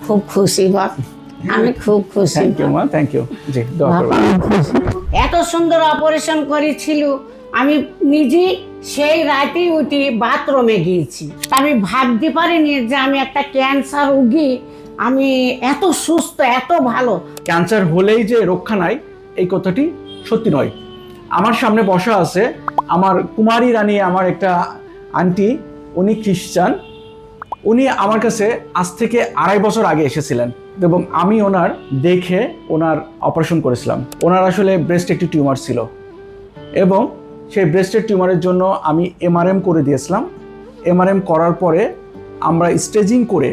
খুব খুশি বাপ, আমি খুব খুশি। থ্যাংক ইউ মা, থ্যাংক ইউ। জি, দোয়া বাপ, করবেন। আমি খুশি। এত সুন্দর অপারেশন করেছিল, আমি নিজে সেই রাতেই উঠি বাথরুমে গিয়েছি। আমি ভাবতে পারিনি যে আমি একটা ক্যান্সার রোগী, আমি এত সুস্থ, এত ভালো। ক্যান্সার হলেই যে রক্ষা নাই, এই কথাটি সত্যি নয়। আমার সামনে বসা আছে আমার কুমারী রানী, আমার একটা আন্টি, উনি খ্রিস্টান। উনি আমার কাছে আজ থেকে 2.5 বছর আগে এসেছিলেন এবং আমি ওনার দেখে ওনার অপারেশন করেছিলাম। ওনার আসলে ব্রেস্ট একটি টিউমার ছিল এবং সেই ব্রেস্টের টিউমারের জন্য আমি এমআরএম করে দিয়েছিলাম। এমআরএম করার পরে আমরা স্টেজিং করে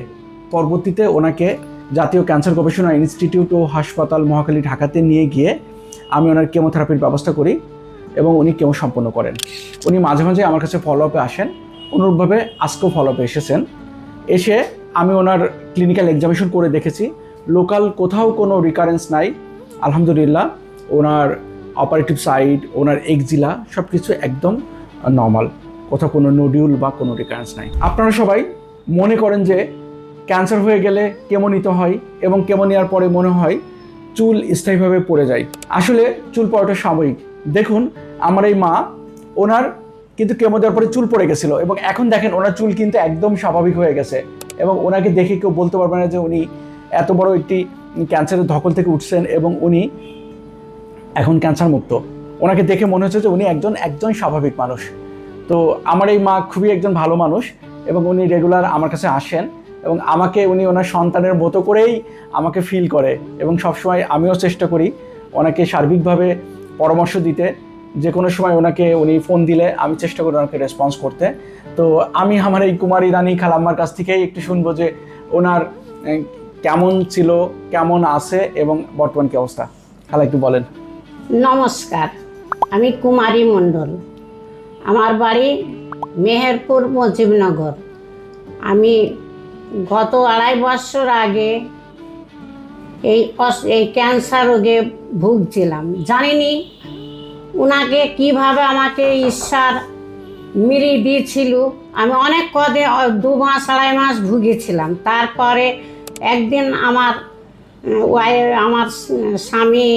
পরবর্তীতে ওনাকে জাতীয় ক্যান্সার গবেষণা ইনস্টিটিউট ও হাসপাতাল মহাখালী ঢাকাতে নিয়ে গিয়ে আমি ওনার কেমোথেরাপির ব্যবস্থা করি এবং উনি কেমো সম্পন্ন করেন। উনি মাঝে মাঝে আমার কাছে ফলো আপে আসেন, অনুরূপভাবে আজকেও ফলো আপে এসেছেন। এসে আমি ওনার ক্লিনিক্যাল এক্সামিনেশন করে দেখেছি, লোকাল কোথাও কোনো রিকারেন্স নাই। আলহামদুলিল্লাহ, ওনার অপারেটিভ সাইড, ওনার এক্সিলা সব কিছু একদম নর্মাল, কোথাও কোনো নোডিউল বা কোনো রিকারেন্স নাই। আপনারা সবাই মনে করেন যে ক্যান্সার হয়ে গেলে কেমো নিতে হয় এবং কেমো নেওয়ার পরে মনে হয় চুল স্থায়ীভাবে পড়ে যায়। আসলে চুল পড়াটা সাময়িক। দেখুন আমার এই মা, ওনার কিন্তু কেমো দেওয়ার পরে চুল পড়ে গেছিলো এবং এখন দেখেন ওনার চুল কিন্তু একদম স্বাভাবিক হয়ে গেছে এবং ওনাকে দেখে কেউ বলতে পারবে না যে উনি এত বড় একটি ক্যান্সারের ধকল থেকে উঠছেন এবং উনি এখন ক্যান্সার মুক্ত। ওনাকে দেখে মনে হচ্ছে যে উনি একজন স্বাভাবিক মানুষ। তো আমার এই মা খুবই একজন ভালো মানুষ এবং উনি রেগুলার আমার কাছে আসেন এবং আমাকে উনি ওনার সন্তানের মতো করেই আমাকে ফিল করে এবং সবসময় আমিও চেষ্টা করি ওনাকে সার্বিকভাবে পরামর্শ দিতে। যে কোনো সময় ওনাকে উনি ফোন দিলে আমি চেষ্টা করি ওনাকে রেসপন্স করতে। তো আমি আমার এই কুমারী রানী খালাম্মার কাছ থেকেই একটু শুনবো যে ওনার কেমন ছিল, কেমন আছে এবং বর্তমান কি অবস্থা। খালা একটু বলেন। নমস্কার, আমি কুমারী মণ্ডল। আমার বাড়ি মেহেরপুর মুজিবনগর। আমি গত 2.5 বছর আগে এই ক্যান্সার রোগে ভুগছিলাম। জানিনি ওনাকে কিভাবে আমাকে ঈশ্বর মিলিয়ে দিয়েছিল। আমি অনেক কদে 2 মাস 2.5 মাস ভুগেছিলাম। তারপরে একদিন আমার স্বামী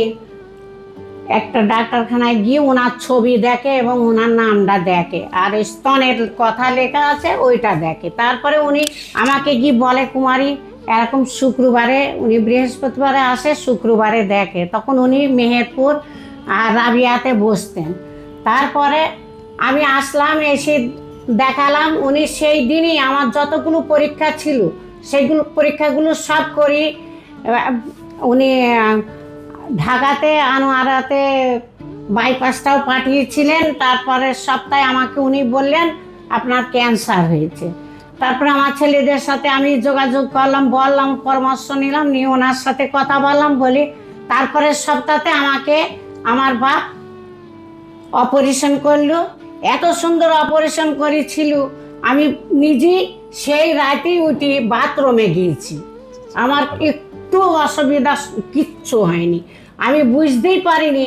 একটা ডাক্তারখানায় গিয়ে ওনার ছবি দেখে এবং ওনার নামটা দেখে আর স্তনের কথা লেখা আছে ওইটা দেখে। তারপরে উনি আমাকে গিয়ে বলে, কুমারী এরকম শুক্রবারে, উনি বৃহস্পতিবারে আসে, শুক্রবারে দেখে। তখন উনি মেহেরপুর আর রাবিয়াতে বসতেন। তারপরে আমি আসলাম, এসে দেখালাম। উনি সেই দিনই আমার যতগুলো পরীক্ষা ছিল সেইগুলো পরীক্ষাগুলো সব করি। উনি ঢাকাতে আনোয়ারাতে বাইপাসটাও পাঠিয়েছিলেন। তারপরে সপ্তাহে আমাকে উনি বললেন আপনার ক্যান্সার হয়েছে। তারপরে আমার ছেলেদের সাথে আমি যোগাযোগ করলাম, বললাম, পরামর্শ নিলাম, নিয়ে ওনার সাথে কথা বললাম, বলি। তারপরে সপ্তাহে আমাকে আমার বাপ অপারেশন করলো। এত সুন্দর অপারেশন করেছিল, আমি নিজে সেই রাতেই উঠি বাথরুমে গিয়েছি। আমার একটু অসুবিধা কিচ্ছু হয়নি। আমি বুঝতেই পারিনি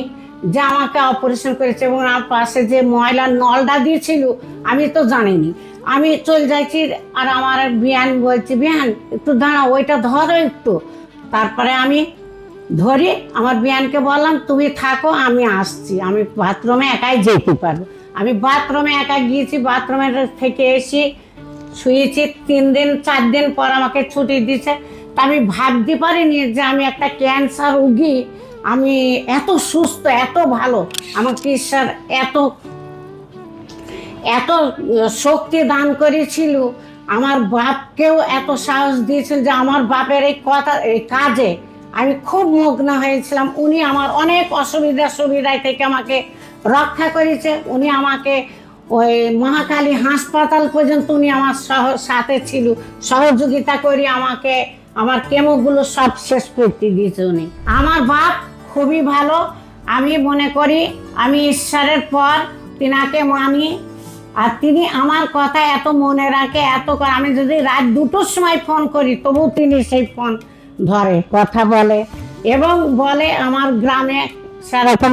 যে আমাকে অপারেশন করেছে এবং আমার পাশে যে ময়লার নলটা দিয়েছিল আমি তো জানিনি। আমি চলে যাচ্ছি আর আমার বিয়ান বলছি, বিয়ান একটু দাঁড়াও, ওইটা ধরো একটু। তারপরে আমি ধরে আমার বিয়ানকে বললাম তুমি থাকো, আমি আসছি, আমি বাথরুমে একাই যেতে পারবো। আমি বাথরুমে একা গিয়েছি। বাথরুমে থেকে এসে শুয়েছি। 3 দিন 4 দিন পর আমাকে ছুটি দিয়েছে। তা আমি ভাবতে পারিনি যে আমি একটা ক্যান্সার রোগী, আমি এত সুস্থ, এত ভালো। আমাকে ঈশ্বর এত শক্তি দান করেছিল। আমার বাপকেও এত সাহস দিয়েছিল যে আমার বাপের এই কাজে আমি খুব মগ্ন হয়েছিলাম। উনি আমার অনেক সুবিধায় থেকে আমাকে রক্ষা করেছে। উনি আমাকে ওই মহাখালী হাসপাতাল পর্যন্ত উনি আমার সাথে ছিল, সহযোগিতা করে আমাকে আমার কেমোগুলো সব শেষ করতে দিয়েছে উনি। আমার বাপ খুবই ভালো। আমি মনে করি আমি ঈশ্বরের পর তিনাকে মানি। আর তিনি আমার কথা এত মনে রাখে, আমি যদি রাত 2টোর সময় ফোন করি তবু তিনি সেই ফোন ধরে, কথা বলে এবং বলে। আমার গ্রামে সেরকম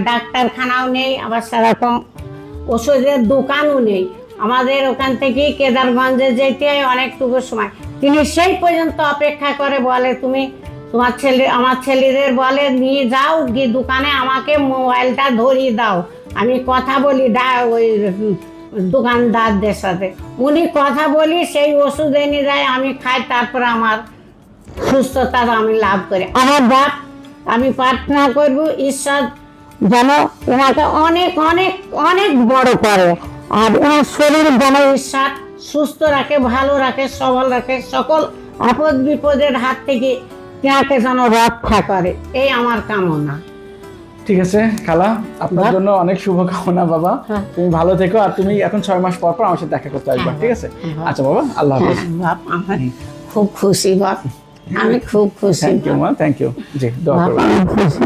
ডাক্তারখানাও নেই, আবার সেরকম ওষুধের দোকানও নেই। আমাদের ওখান থেকে কেদারগঞ্জে যেতে হয় অনেকটুকু সময়। তিনি সেই পর্যন্ত অপেক্ষা করে, বলে তুমি আমার ছেলেদের বলে নিয়ে যাও গিয়ে দোকানে, আমাকে মোবাইলটা ধরিয়ে দাও, আমি কথা বলি ওই দোকানদারদের সাথে। উনি কথা বলি, সেই ওষুধ এনে দেয়, আমি খাই, তারপর আমার সুস্থতা আমি লাভ করি। আমার বাপ, আমি প্রার্থনা করব ঈশ্বর যেন ওনাকে অনেক অনেক অনেক বড় করে, আর ওনার শরীর যেন ঈশ্বর সুস্থ রাখে, ভালো রাখে, সবল রাখে, সকল আপদ বিপদের হাত থেকে তাকে যেন রক্ষা করে, এই আমার কামনা। ঠিক আছে খালা, আপনার জন্য অনেক শুভকামনা বাবা। হ্যাঁ। তুমি ভালো থেকো, আর তুমি এখন 6 মাস পর পর আমার সাথে দেখা করতে আসবে, ঠিক আছে? আচ্ছা বাবা, আল্লাহ হাফেজ। বাপ, আমি খুব খুশি বাপ, আমি খুব খুশি। থ্যাংক ইউ মা, থ্যাংক ইউ। জি, দোয়া করবেন। বাপ, আমি খুশি।